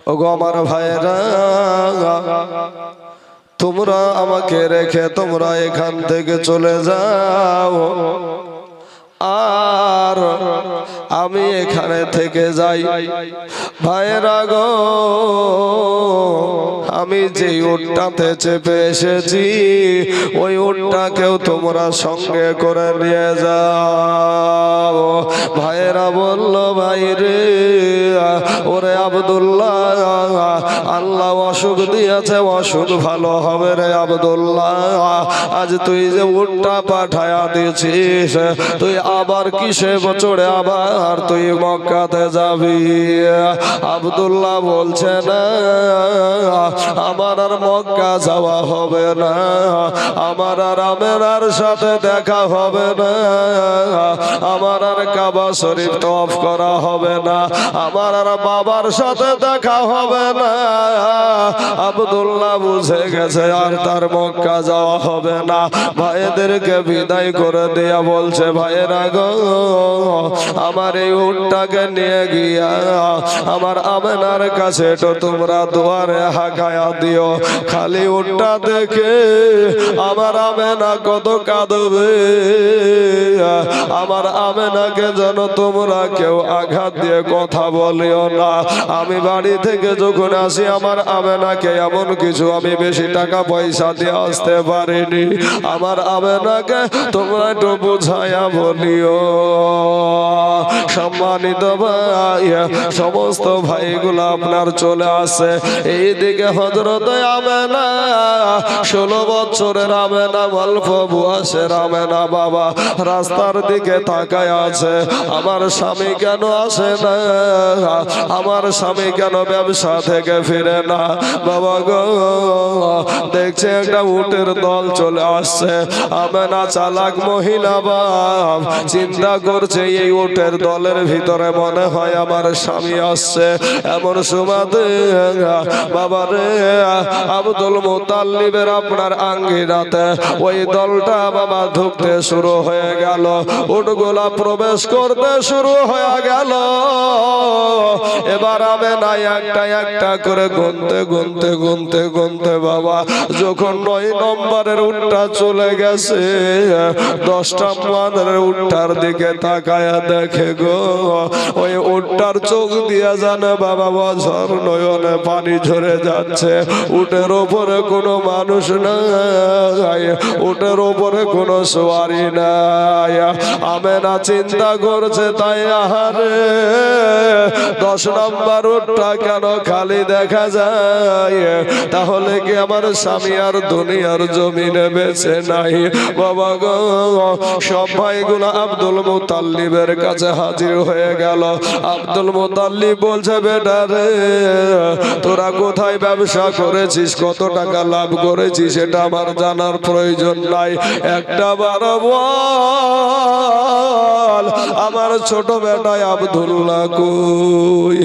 ওগো আমার ভাইরা, তোমরা আমাকে রেখে তোমরা এখান থেকে চলে যাও, আর আমি এখানে থেকে যাই। ভাইরা গো, আমি যে উটটাতে চেপে এসেছি ওই উটটাকেও তোমরা সঙ্গে করে নিয়ে যাও। ভাইরা বলল, ভাই রে, ওরে আব্দুল্লাহ, আল্লাহ অসুখ দিয়েছে, অসুখ ভালো হবে রে আব্দুল্লাহ। আজ তুই যে উটটা পাঠায়া দিয়েছিস, তুই আবার কিসে বছরে আবার তুই মক্কাতে যাবি? আব্দুল্লাহ বলছে, না, আমার আর মক্কা যাওয়া হবে না, আমার আর আমেনার সাথে দেখা হবে না, আমার আর কাবা শরীফ তওয়াফ করা হবে না, আমার আর বাবার সাথে দেখা হবে না। আব্দুল্লাহ বুঝে গেছে আর তার মক্কা যাওয়া হবে না। ভাইদেরকে বিদায় করে দেয়া বলছে, ভাইয়েরা গো, আমার এই উটটাকে নিয়ে গিয়া আমার আমেনার কাছে তো তোমরা দুয়ারে হাঁকায়া দিও। খালি উটটা দেখে আমার আমেনা কত কাঁদবে, আমার আমেনাকে যেন তোমরা কেউ আঘাত দিয়ে কথা বলিও না। আমি বাড়ি থেকে যখন আসি আমার আমেনাকে এমন কিছু আমি বেশি টাকা পয়সা দিয়ে আসতে পারিনি, আমার আমেনাকে তোমরা একটু বুঝাইয়া বলিও। সম্মানিত ভাই, সমস্ত ভাইগুলো আপনার চলে আসে। এইদিকে হযরত আমেনা 16 বছরের আমেনা, অল্প বয়সের আমেনা বাবা রাস্তার দিকে তাকায় আছে। আমার স্বামী কেন আসে না, আমার স্বামী কেন ব্যবসা থেকে ফিরে না? বাবা গো, দেখছে একটা উটের দল চলে আসছে। আমেনা চালাক মহিলা বাপ, চিন্তা করছে এই উটের দলের ভিতরে মনে হয় আমার স্বামী আসছে। এমন সুমাদে বাবা রে, আব্দুল মুতাল্লিবের আপনার আঙ্গিনাতে ওই দলটা বাবা ঢুকতে শুরু হয়ে গেল, উটগুলা প্রবেশ করতে শুরু হয়ে গেল। এবার আমেনা একটা একটা করে গুনতে গুনতে গুনতে গুনতে বাবা যখন 9 নম্বরের উটটা চলে গেছে, 10 নম্বরের উটটার দিকে তাকায়া দেখে গো, ওই উটটার চোখ দিয়া জানে বাবা বছর নয়নে পানি ঝরে যাচ্ছে। উটের ওপরে কোনো মানুষ নাই, উটের ওপরে কোনো সওয়ারি নাই। আমেনা চিন্তা করছে, তাই আহারে 10 নম্বর উটটা কেন খালি দেখা যায়? তাহলে কি আমার স্বামী আর দুনিয়ার জমিনে বেঁচে নাই? বাবা গো, সব ভাইগুলো আব্দুল মুতাল্লিবের কাছে হাজির হয়ে গেল। আব্দুল মুতাল্লিব বলছে, বেটা রে, তোরা কোথায় ব্যবসা করেছিস, কত টাকা লাভ করেছিস সেটা আমার জানার প্রয়োজন নাই, একটা বার বল আমার ছোট বেটায় আব্দুল্লাহ কই,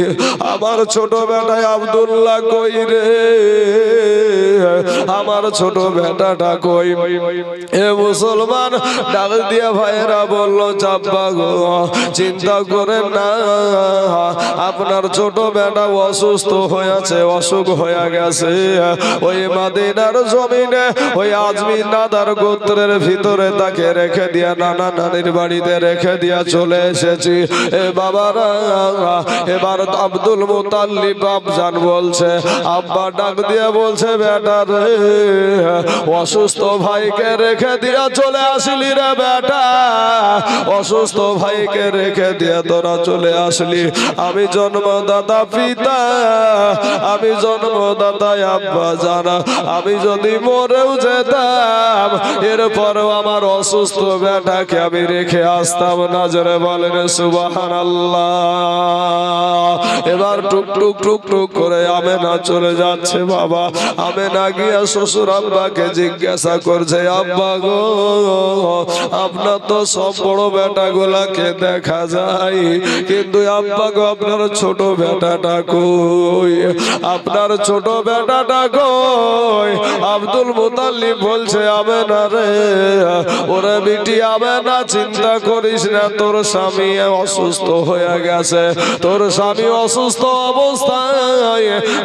আমার ছোট বেটায় আব্দুল্লাহ কই রে, আমার ছোট বেটাটা কই? এ মুসলমান ডাক দিয়া ভাইয়েরা বলল, চাপ্পা গো, চিন্তা করেন না, আপনার ছোট বেটা অসুস্থ হয়েছে, অসুখ হয়ে গেছে। ওই মদিনার জমিনে ওই আজমির নাদার গোত্রের ভিতরে তাকে রেখে দিয়া নানা নানির বাড়িতে রেখে দিয়া চলে এসেছি। এ বাবারা, এবার আব্দুল মুতাল্লিব আব্বাজান বলছে, আব্বা ডাক দিয়া বলছে, বেটা রে, অসুস্থ ভাইকে রেখে দিয়া চলে আসলি রে বেটা, অসুস্থ ভাইকে রেখে দিয়া তোরা চলে আসলি। আমি জন্মদাতা পিতা, আমি জন্মদাতা আব্বা জানা, আমি যদি মরেও যেতাম এরপরেও আমার অসুস্থ বেটাকে আমি রেখে আসতাম না। জোরে বলেন সুবহানাল্লাহ। এবার টুক টুক টুক টুক করে আমেনা চলে যাচ্ছে। বাবা আমেনা গিয়া শ্বশুর আব্বাকে জিজ্ঞাসা করছে, আব্বা গো, আপনার তো সব বড় বেটা গুলাকে দেখা যায়, কিন্তু আব্বা গো, আপনার ছোট বেটাটা কই, আপনার ছোট বেটাটা কই? আব্দুল মুতাল্লিব বলছে, আমেনা রে, ওরে বিটি আমেনা, চিন্তা করিস না, তোর স্বামী অসুস্থ হয়ে গেছে, তোর স্বামী অসুস্থ অবস্থায়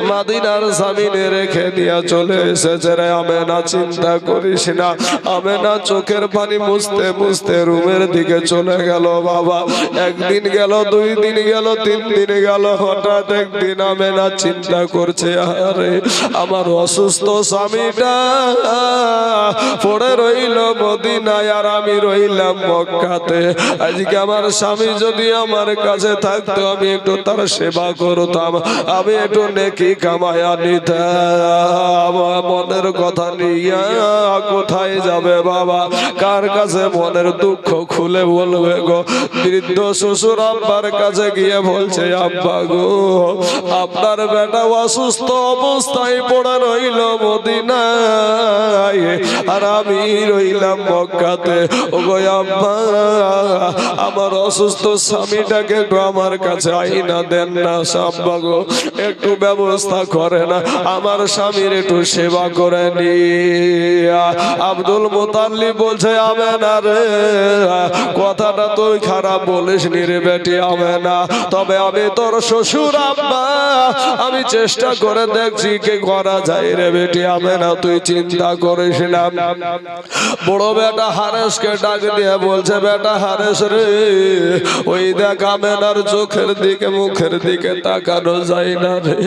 মদিনার জমিনে রেখে দিয়া চলে এসেছে রে আমেনা। চিন্তা করিস না। আমেনা চোখের পানি মুছতে মুছতে রুমের দিকে চলে গেল বাবা। একদিন গেল, 2 দিন গেল, 3 দিন গেল। হঠাৎ একদিন আমেনা চিন্তা করছে, আরে আমার অসুস্থ স্বামীটা পড়ে রইল মদিনায় আর আমি রইলাম মক্কাতে। আজকে আমার স্বামী যদি আমার কাছে থাকতো, আমি একটু তার সেবা করতাম, আমি একটু নেকি কামায়া নিতাম। মনের কথা নিয়ে কোথায় যাবে বাবা? কার কাছে মনের দুঃখ খুলে বলবে গো? বৃদ্ধ শ্বশুর আব্বার কাছে গিয়ে বলছে, আব্বা গো, আপনার বেটা অসুস্থ অবস্থায় পড়ে রইল মদিনায় আর আমি রইলাম মক্কাতে। ও গো আব্বা, আমার অসুস্থ স্বামীটাকে একটু আমার কাছে আইনা দেন না। আব্বা গো, একটু ব্যবস্থা করে না, আমার স্বামীর একটু সেবা করে নি। আব্দুল মুতাল্লিব বলছে, আমেনা রে, কথাটা তুই খারাপ বলিস নি রে বেটি আমেনা, তবে আমি তোর শ্বশুর আব্বা, আমি চেষ্টা করে দেখছি কি করা যায় রে বেটি আমেনা, তুই চিন্তা করিস না। বড় বেটা হারেসকে ডাক দিয়ে বলছে, বেটা হারেস রে, ওই দেখ আমেনার চোখের দিকে মুখের দিকে তাকানো যায় না রে,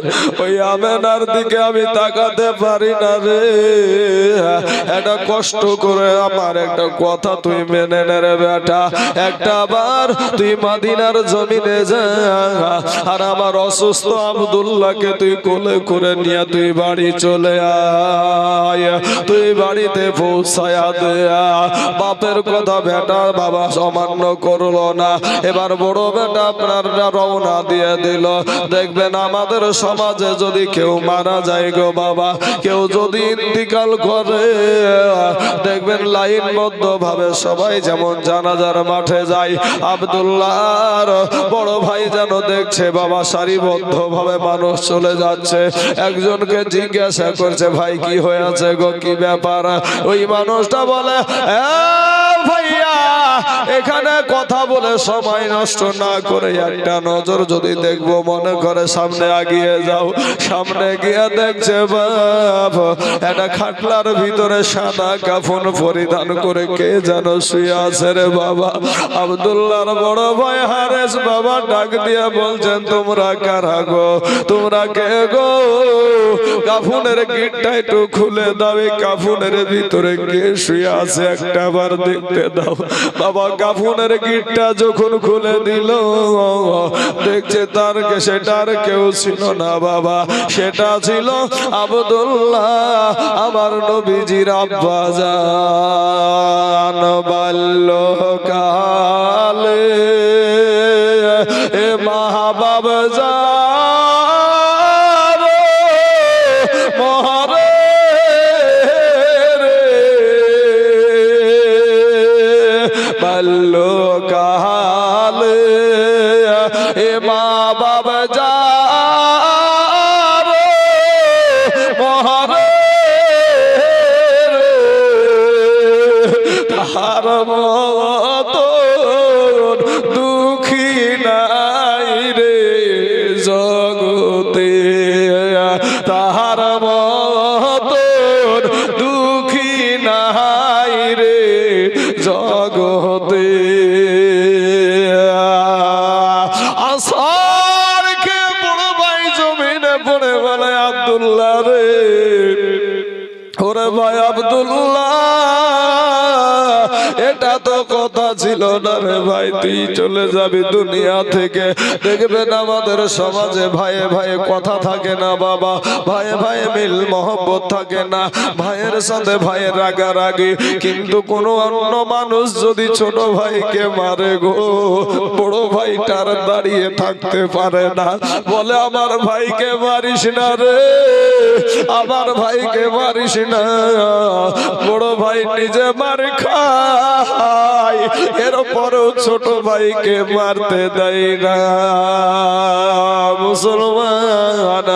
ওই আমেনার দিকে আমি তাকাতে পারি না রে। এটা কষ্ট করে আমার একটা কথা তুই মেনে নে রে বেটা। একটা বার তুই মদিনার জমিনে যা আর আমার অসুস্থ আব্দুল্লাহকে তুই কোলে করে নিয়ে তুই বাড়ি চলে আয়, তুই বাড়িতে পৌঁছায়া দেয়া। বাপের কথা বেটা বাবা অমান্য করলো না। এবার বড় বেটা আপনার রওনা দিয়ে দিল। দেখবেন আমাদের সমাজে যদি কেউ মারা যায় গো বাবা, কেউ যদি ইন্তিকাল করে, দেখবেন লাইনবদ্ধ ভাবে সবাই যেমন জানাজার মাঠে যায়, আব্দুল্লাহর বড় ভাই যেন দেখছে বাবা সারিবদ্ধ ভাবে মানুষ চলে যাচ্ছে। একজনকে জিজ্ঞাসা করছে, ভাই কি হয়েছে গো, কি ব্যাপার? ওই মানুষটা বলে, ভাইয়া এখানে কথা বলে সময় নষ্ট না করে একটা নজর যদি দেখবো, মনে করে সামনে আগিয়ে যাও। সামনে গিয়ে দেখছে বাপ একটা খাটলার ভিতরে সাদা কাফন পরিধান করে কে যেন শুয়ে আছে রে বাবা। আব্দুল্লাহর বড় ভাই হারেস বাবা ডাক দিয়ে বলছেন, তোমরা কারা গো, তোমরা কে গো? কাফনের গিটটা একটু খুলে দাও, এই কাফনের ভিতরে কে শুয়ে আছে একটা বার দেখতে দাও। বাবা কাফনের গিটটা যখন খুলে দিল, দেখছে তার সেটার কেউ ছিল না বাবা, সেটা ছিল আব্দুল্লাহ আমার নবীজির আব্বা জান। বাল্যকালে এ মা বাবা জান মহারে রে, বাল্যকালে এ মা বাবা জান মহারে তাহার মতো দুঃখী নাই রে জগতে, তাহার মতো দুঃখী নাই রে জগতে। আসার কে বড় ভাই জমিনে পড়ে বলে, আব্দুল্লাহ রে, ওরে ভাই আব্দুল্লাহ, এটা তো কথা ছিল না রে ভাই, তুই চলে যাবি দুনিয়া থেকে। দেখবেন আমাদের সমাজে ভাইয়ে ভাইয়ে কথা থাকে না বাবা, ভাইয়ে ভাইয়ে মিল মহব্বত থাকে না, ভাইয়ের সাথে ভাইয়ের রাগারাগি। কিন্তু কোনো অন্য মানুষ যদি ছোট ভাইকে মারে গো, বড় ভাইটার দাঁড়িয়ে থাকতে পারে না, বলে আমার ভাইকে মারিস না রে। আমার ভাইকে মারিস না, বড় ভাই নিজে মার খায়, এরপরেও ছোট ভাইকে মারতে দেয় না। মুসলমান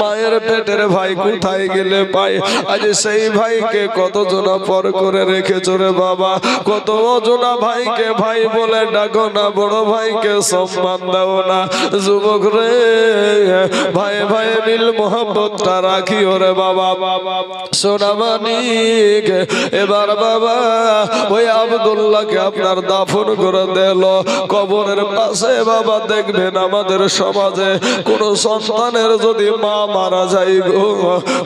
মায়ের পেটের ভাই কোথায় গেলে পায়? আজ সেই ভাইকে কত জনা পর করে রেখেছ রে বাবা, কত জনা ভাইকে ভাই বলে ডাকো না, বড় ভাইকে সম্মান দাও না। যুবক রে, ভাই ভাই মিল মোহাম্মতটা রাখি ওরে বাবা। সোনা মানিক, এবার বাবা ওই আব্দুল্লাহকে আপনার দাফন করে দিল কবরের পাশে। বাবা দেখবেন আমাদের সমাজে কোন সন্তানের যদি মা মারা যায় গো,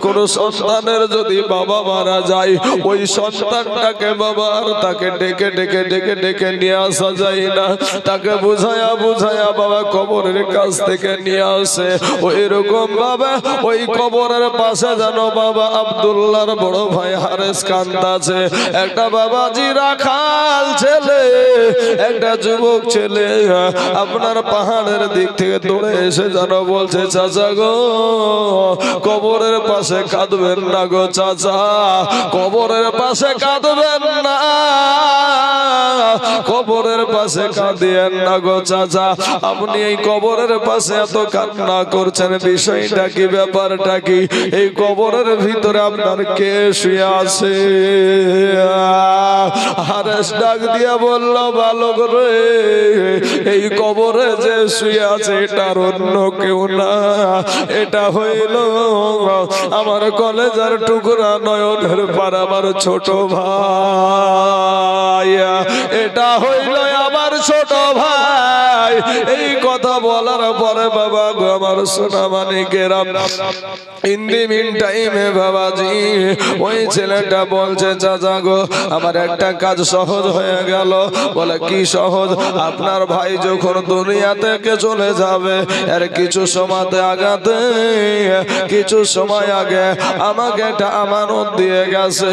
কোন সন্তানের যদি বাবা মারা যায়, ওই সন্তানটাকে বাবা আর তাকে ডেকে ডেকে ডেকে ডেকে নিয়ে আসা যায় না, তাকে বুঝায়া বুঝায়া বাবা কবরের কাছ থেকে নিয়ে আসে। ওই রকম বাবা ওই কবরের পাশে যেন বাবা আব্দুল্লাহর বড় ভাই হারেস কান্দাছে। একটা বাবাজি রাখাল ছেলে, একটা যুবক ছেলে আপনার পাহাড়ের দিক থেকে দৌড়ে এসে যেন বলছে, চাচা গো কবরের পাশে কাঁদবেন না গো চাচা, কবরের পাশে কাঁদবেন না, কবরের পাশে কাঁদিয়েন না গো চাচা। আপনি এই কবরের পাশে এত কান্না করছেন, বিষয়টা কি, ব্যাপারটা কি? এই কবরের ভিতরে আপনার কে শুয়ে আছে? হারেস ডাক দিয়া বলল, বালক রে, এই কবরে যে শুয়ে আছে এটার অন্য কেউ না, এটা হইল আমার কলেজার টুকরা নয়নের পার আমার ছোট ভাই, এটা হইল আমার ছোট ভাই। এই কথা বলার পরে বাবা গো আমার সোনা মানিকেরা, ইন দি মিন টাইমে বাবাজি ওই ছেলেটা বলছে, চাচা গো আমার একটা কাজ সহজ হয়ে গেল। বলে কি সহজ? আপনার ভাই যখন দুনিয়া থেকে চলে যাবে এর কিছু সময়তে আগাতে কিছু সময় আগে আমাকে একটা আমানত দিয়ে গেছে,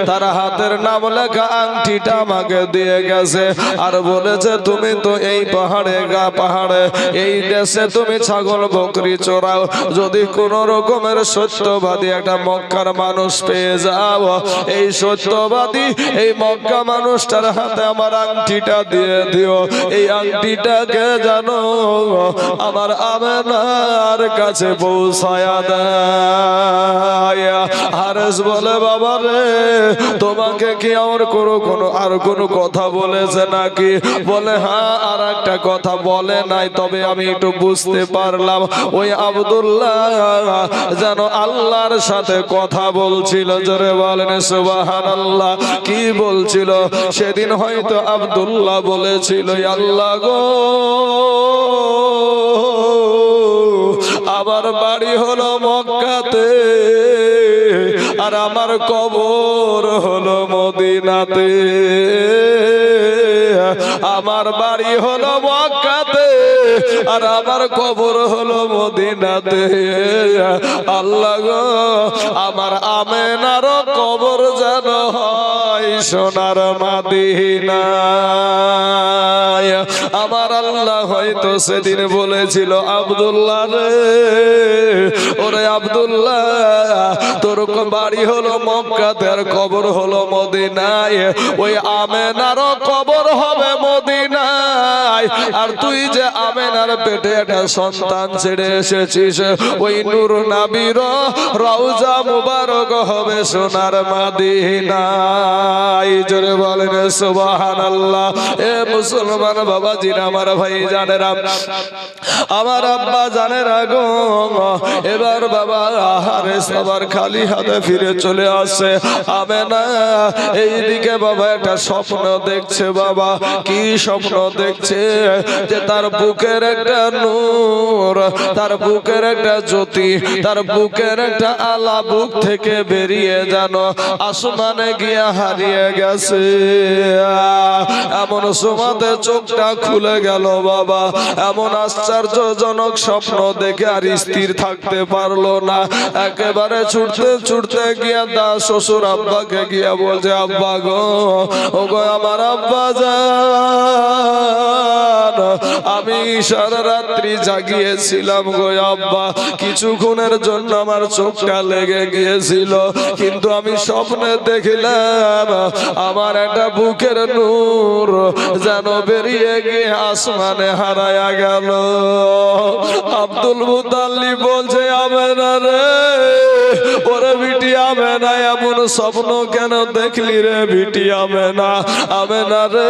তার হাতের নাম লেখা আংটিটা আমাকে দিয়ে গেছে, আর বলেছে তুমি তো এই পাহাড়ে পাহাড়ে এই দেশে তুমি ছাগল বকরি চড়াও, যদি কোন রকমের সত্যবাদী একটা মক্কার মানুষ পেয়ে যাও, এই সত্যবাদী এই মক্কা মানুষটার হাতে আমার আংটিটা দিয়ে দিও, এই আংটিটাকে জানো আমার আমেনার কাছে পৌঁছায়া দেয়। হারেস বলে, বাবা রে তোমাকে কি আমার আর কোনো কথা বলেছে নাকি? বলে হ্যাঁ আর একটা কথা বলে নাই, তবে আমি একটু বুঝতে পারলাম ওই আব্দুল্লাহ যেন আল্লাহর সাথে কথা বলছিল। জোরে বলেন সুবহানাল্লাহ। কি বলছিল? সেদিন হয়তো আব্দুল্লাহ বলেছিল, আল্লাহ গো আমার বাড়ি হলো মক্কাতে আর আমার কবর হলো মদিনাতে, আমার বাড়ি হলো মক্কাতে আর আমার কবর হলো মদিনাতে, আল্লাহ গো আমার আমেনার কবর যেন হয় সোনার মদিনায়। আমার আল্লাহ হয়তো সেদিন বলেছিল, আব্দুল্লাহ রে, ওরে আব্দুল্লাহ তোর বাড়ি হলো মক্কাতে আর কবর হলো মদিনায়, ওই আমেনার কবর হবে মদিনায়, আর তুই যে আমেনার পেটে একটা সন্তান ছেড়ে এসেছিস, ওই নূর নবীর রওজা মুবারক হবে সোনার মদিনায়। জোরে বলেন সুবহানাল্লাহ। এ মুসলমান বাবাজিরা, আমার ভাই জানেরা, আমার আব্বা জানেরা গো, এবার বাবা হারেস আবার খালি হাতে ফিরে চলে আসে। আমেনা এইদিকে বাবা একটা স্বপ্ন দেখছে। বাবা কি স্বপ্ন দেখছে? যে তার বুকের একটা নূর, তার বুকের একটা জ্যোতি, তার বুকের একটা আলা বুক থেকে বেরিয়ে যেন আসমানে গিয়া হারিয়ে গেছে। এমন সময়তে চোখটা খুলে গেল বাবা, এমন আশ্চর্যজনক স্বপ্ন দেখে আর স্থির থাকতে পারলো না, একেবারে ছুটতে ছুটতে গিয়া দা শ্বশুর আব্বাকে গিয়া বলছে, আব্বা গো, ও গো আমার আব্বা জান, আমি সারা রাত্রি জাগিয়েছিলাম গো আব্বা, কিছুক্ষণের জন্য আমার চোখটা লেগে গিয়েছিল, কিন্তু আমি স্বপ্নে দেখলাম আমার একটা বুকের নূর যেন বেরিয়ে গিয়ে আসমানে হারায়া গেল। আব্দুল মুতাল্লিব বলছে, আমেনা রে, ওরে বিটি আমেনা, এমন স্বপ্ন কেন দেখলি রে বিটি আমেনা? আমেনা রে,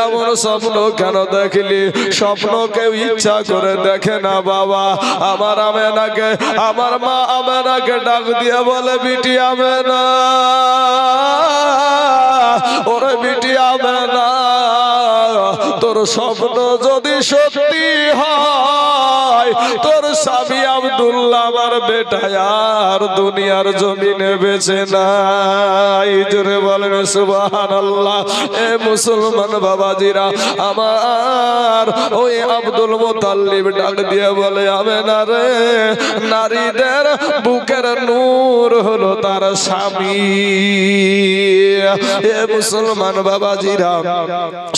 এমন স্বপ্ন কেন দেখলি? স্বপ্ন কেউ ইচ্ছা করে দেখে না বাবা। আমার আমেনাকে, আমার মা আমেনাকে ডাক দিয়ে বলে, বিটি আমেনা, ওরে বিটি আমেনা, তোর স্বপ্ন যদি সত্যি হয়, তোর স্বামী আব্দুল্লাহ আমার বেটা আর দুনিয়ার জমিনে বেঁচে নাই। জোরে বলেন সুবহানাল্লাহ। এ মুসলমান বাবাজিরা আমার, ওই আব্দুল মুতাল্লিব ডাক দিয়ে বলে, আমেনা রে, নারীদের বুকের নূর হলো তার স্বামী। এ মুসলমান বাবাজিরা,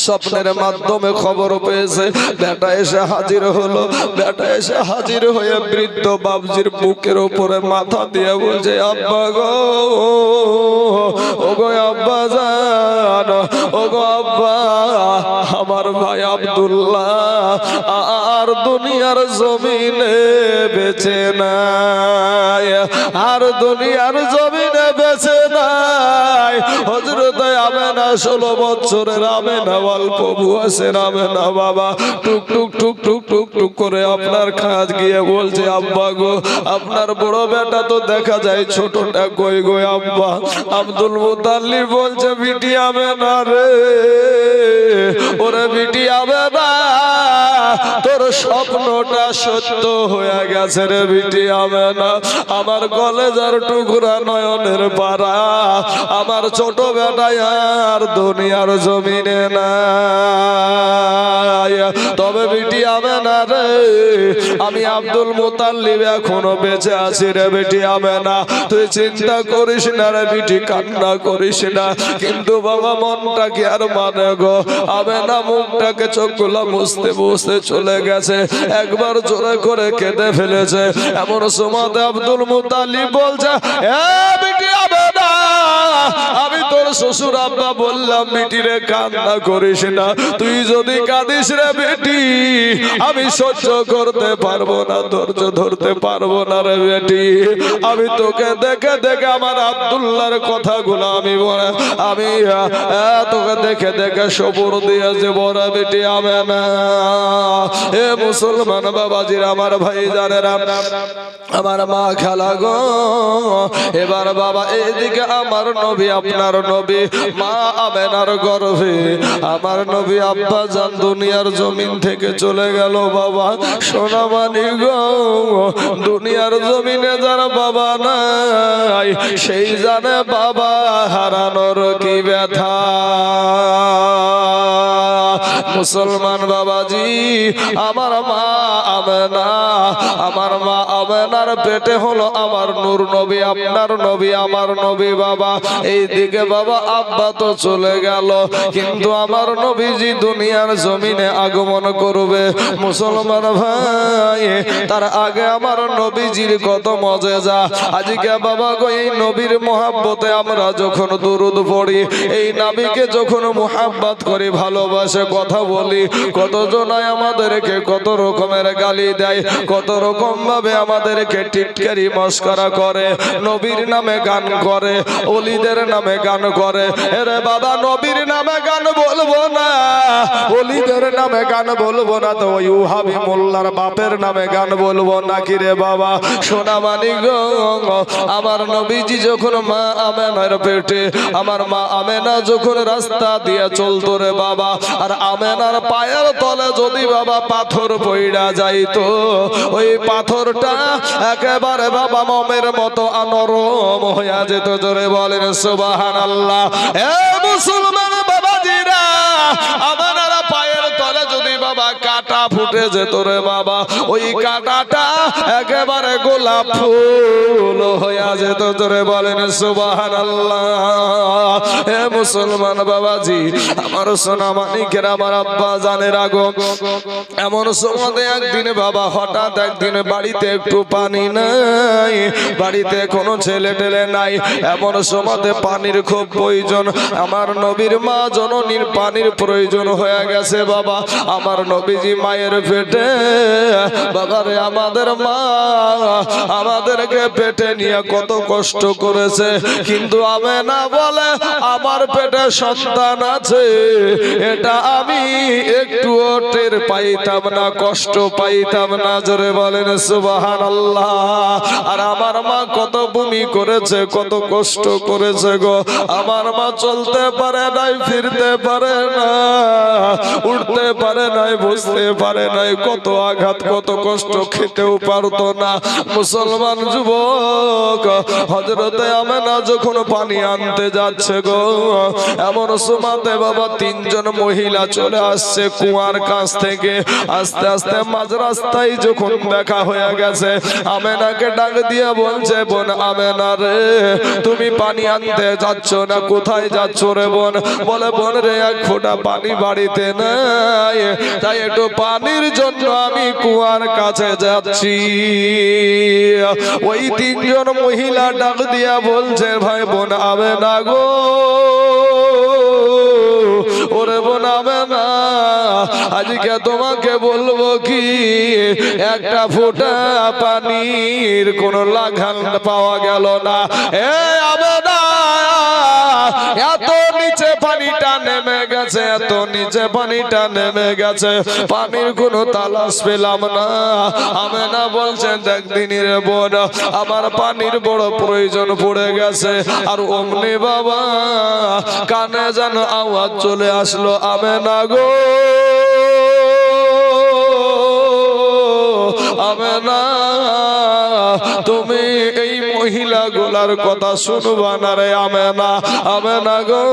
স্বপ্নের মাধ্যমে খবর পেয়েছে, বেটা এসে হাজির হলো। বেটা এসে হাজির হয়ে বৃদ্ধ বাবজির বুকের উপরে মাথা দিয়ে বলছে, আব্বা গো, ও গো আব্বা জান, ও গো আব্বা, আমার ভাই আব্দুল্লাহ আর দুনিয়ার জমিনে বেঁচে নাই, আর দুনিয়ার জমিনে বেঁচে নাই। হযরত আমেনা 16 বছরের আমেনা, অল্প বয়সের আমেনা বাবা, টুক টুক টুক টুক টুক টুক করে আপনার কাজ গিয়ে বলছে, আব্বা গো, আপনার বড় বেটা তো দেখা যায় ছোটটা কই গো আব্বা? আব্দুল মুতাল্লিব বলছে, বিটি আমেনা রে, ওরে বিটি আমেনা, তোর স্বপ্নটা সত্য হয়ে গেছে রে বিটি আমেনা। আমার কলেজার টুকরা নয়নের পারা, আমার ছোট বেটা আর দুনিয়ার জমিনে নাই। তবে বিটি আমেনা রে, আমি আব্দুল মুতাল্লিব এখনো বেঁচে আছি রে বিটি আমেনা, তুই চিন্তা করিস না রে বিটি, কান্না করিস না। কিন্তু বাবা মনটা কি আর মানে গো? আমেনা মুখটাকে চোখগুলা মুছতে মুছতে চলে গেছে, একবার জোরে করে কেঁদে ফেলেছে। এমন সময় আব্দুল মুতাল্লিব বলছে, এ বিটি আমেনা, আমি তোর শ্বশুর আব্বা বললাম বিটি রে কান্না করিস না, তুই যদি কাঁদিস রে বেটি, আমি সহ্য করতে পারবো না, ধৈর্য ধরতে পারবো না রে বেটি। আমি তোকে দেখে দেখে আমার আব্দুল্লাহর কথাগুলো আমি তোকে দেখে দেখে সবুর দিয়েছে বড় বেটি আমেনা। এ মুসলমান বাবাজির, আমার ভাই জানেরা, আমার মা খালা গো, এবার বাবা এইদিকে আমার নবী, আপনার নবী, মা আমেনার গর্ভে আমার নবী আব্বা জান দুনিয়ার জমিন থেকে চলে গেল বাবা। সোনা মানি গো, দুনিয়ার জমিনে যারা বাবা নাই, সেই জানে বাবা হারানোর কি ব্যথা। মুসলমান বাবাজি, আমার মা আমেনা, আমার মা আমেনার পেটে হলো আমার নূর নবী, আপনার নবী, আমার নবী বাবা। এইদিকে বাবা আব্বা তো চলে গেল, কিন্তু আমার নবীজি দুনিয়ার জমিনে আগমন করবে। মুসলমান ভাই, তার আগে আমার নবীজির কত মজেজা। আজকে বাবা গো, এই নবীর মোহাব্বতে আমরা যখন দুরুদ পড়ি, এই নবীকে যখন মোহাব্বত করি, ভালোবাসে কথা বলি, কতজনাই আমাদেরকে কত রকমের গালি দেয়, কত রকম ভাবে আমাদেরকে টিটকারি মস্করা করে, নবীর নামে গান করে, ওলিদের নামে গান করে। এরে বাবা, নবীর নামে গান বলবো না, ওলিদের নামে গান বলবো না, তো ওই ওহাবি মোল্লার বাপের নামে গান বলবো নাকি রে বাবা? সোনা মানি গো, আমার নবীজি যখন মা আমেনার পেটে, আমার মা আমেনা যখন রাস্তা দিয়ে চলতো রে বাবা, আর আমেনার পায়ের তলে যদি বাবা পাথর পইড়া যাইতো, ওই পাথরটা একেবারে বাবা মমের মতো নরম হইয়া যেত। জোরে বলেন সুবহানাল্লাহ। এ মুসলমান বাবাজিরা, আমেনার পায়ের তলে যদি বাবা বাবা কাটা ফুটে যেত রে বাবা, ওই কাটাটা একেবারে গোলাপ ফুল হয়ে যেত। তোরে বলেন সুবহানাল্লাহ। হে মুসলমান বাবাজি, আমার সোনা মানিকের, আমার আব্বা জানের আগো, এমন সময় একদিন বাবা হঠাৎ একদিন বাড়িতে একটু পানি নাই, বাড়িতে কোনো ছেলে টেলে নাই, এমন সময় পানির খুব প্রয়োজন। আমার নবীর মা জননীর পানির প্রয়োজন হয়ে গেছে বাবা। আমার নবীজি মায়ের পেটে বাবারে, আমাদের মা আমাদেরকে পেটে নিয়ে কত কষ্ট করেছে, কিন্তু আমেনা বলে আমার পেটে সন্তান আছে, এটা আমি একটুও টের পাইতাম না, কষ্ট পাইতাম না। জোরে বলেন সুবহানাল্লাহ। আর আমার মা কত বমি করেছে, কত কষ্ট করেছে গো। আমার মা চলতে পারে নাই, ফিরতে পারে না, উঠতে পারে নাই, বুঝতে পারে নাই, কত আঘাত, কত কষ্ট, খেতেও পারতো না। মুসলমান যুবক, হযরতে আমেনা যখন পানি আনতে যাচ্ছে গো, এমন সময়তে বাবা তিনজন মহিলা চলে আসছে কুয়ার কাছ থেকে। আস্তে আস্তে মাঝ রাস্তায় যখন দেখা হয়ে গেছে, আমেনাকে ডাক দিয়ে বলছে, বোন আমেনা রে, তুমি পানি আনতে যাচ্ছ না, কোথায় যাচ্ছ রে বোন? বলে, বোন রে, এক ফোঁটা পানি বাড়িতে নাই, তাই একটু পানির জন্য আমি কুয়ার কাছে যাচ্ছি। ওই তিনজন মহিলা ডাক দিয়া বলছে, ভাই বোন আমেনা গো, ওরে বোন আমেনা, আজকে তোমাকে বলবো কি, একটা ফোঁটা পানির কোন লাগান পাওয়া গেল না। এ আমেনা, এত নিচে পানিটা নেমে গেছে, এত নিচে পানিটা নেমে গেছে, পানির কোনো তালাশ পেলাম না। আমেনা বলছেন, দেখ দিনের বোন, আমার পানির বড় প্রয়োজন পড়ে গেছে। আর অমনি বাবা কানে যেন আওয়াজ চলে আসলো, আমেনা গো, আমেনা, তুমি এই মহিলাগুলার কথা শুনবা না রে আমেনা। আমেনা গো,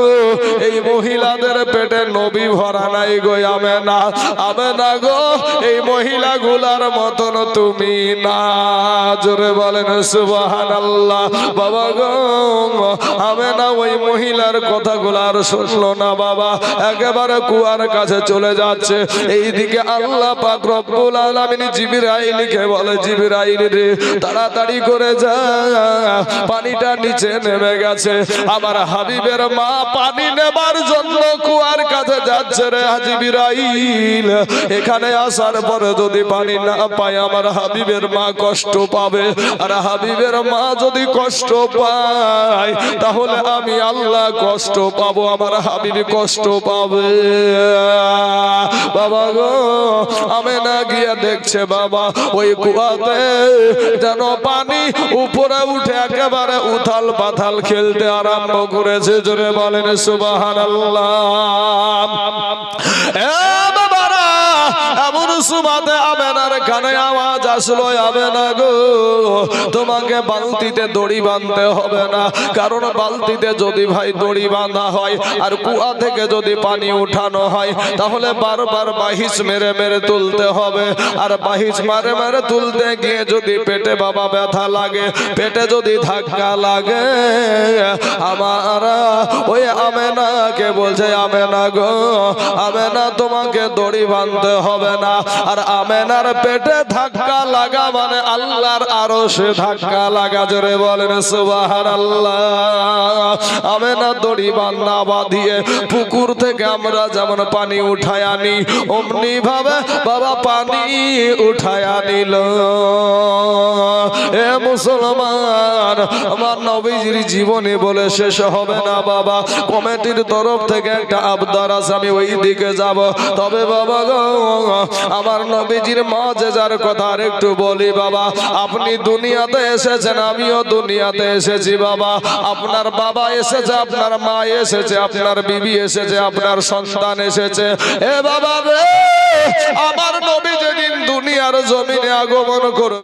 এই মহিলাদের পেটে নবী ভরা নাই গো আমেনা। আমেনা গো, এই মহিলাগুলার মতন তুমি না। জোরে বলেন সুবহানাল্লাহ। বাবা গো, আমেনা ওই মহিলার কথাগুলো আর শুনলো না বাবা, একেবারে কুয়ার কাছে চলে যাচ্ছে। এইদিকে আল্লাহ পাক রব্বুল আলামিন জিবরাইলকে বলে, জিবরাইল রে, তাড়াতাড়ি করে যা, পানিটা নিচে নেমে গেছে। আমার হাবিবের মা পানি নেবার জন্য কুয়ার কাছে যাচ্ছে রে জিবরাইল। এখানে আসার পরে যদি পানি না পায়, আমার হাবিবের মা কষ্ট পাবে। আর হাবিবের মা যদি কষ্ট পায়, তাহলে আমি আল্লাহ কষ্ট পাবো, আমার হাবিব কষ্ট পাবে। বাবা গো, আমেনা গিয়ে দেখছে বাবা, ওই কুয়াতে যেন পানি উপরে উঠে একেবারে উথাল পাথাল খেলতে আরম্ভ করেছে। জোরে বলেন সুবহানাল্লাহ। এমন সুমাতে আমেনার কানে আওয়াজ আসলো, আমেনা গো, তোমাকে বালতিতে দড়ি বাঁধতে হবে না, কারণ বালতিতে যদি ভাই দড়ি বাঁধা হয় আর কুয়া থেকে যদি পানি উঠানো হয়, তাহলে বারবার বাহিস মেরে মেরে তুলতে হবে। আর বাহিস মারে মারে তুলতে গিয়ে যদি পেটে বাবা ব্যথা লাগে, পেটে যদি ধাক্কা লাগে, আমার ওই আমেনাকে বলছে, আমেনা গো, আমেনা তোমাকে দড়ি বাঁধতে হবে না। আর আমেনার পেটে ধাক্কা লাগা মানে আল্লাহর আরশে ধাক্কা লাগা। জোরে বলেন সুবহানাল্লাহ। আমেনা দড়ি বাঁধা বাঁধিয়ে পুকুর থেকে আমরা যেমন পানি উঠায় আনি, অমনি ভাবে বাবা পানি উঠায় আনিল। এ মুসলমান, আমার নবীজির জীবনী বলে শেষ হবে না বাবা। কমিটির তরফ থেকে একটা আবদার আছে, আমি ওই দিকে যাব। তবে বাবা গো, আমার নবীজির মাঝেজার কথা আর একটু বলি বাবা। আপনি দুনিয়াতে এসেছেন, আমিও দুনিয়াতে এসেছি বাবা। আপনার বাবা এসেছে, আপনার মা এসেছে, আপনার বিবি এসেছে, আপনার সন্তান এসেছে। এ বাবা রে, আমার নবী যেদিন দুনিয়ার জমিনে আগমন করবে,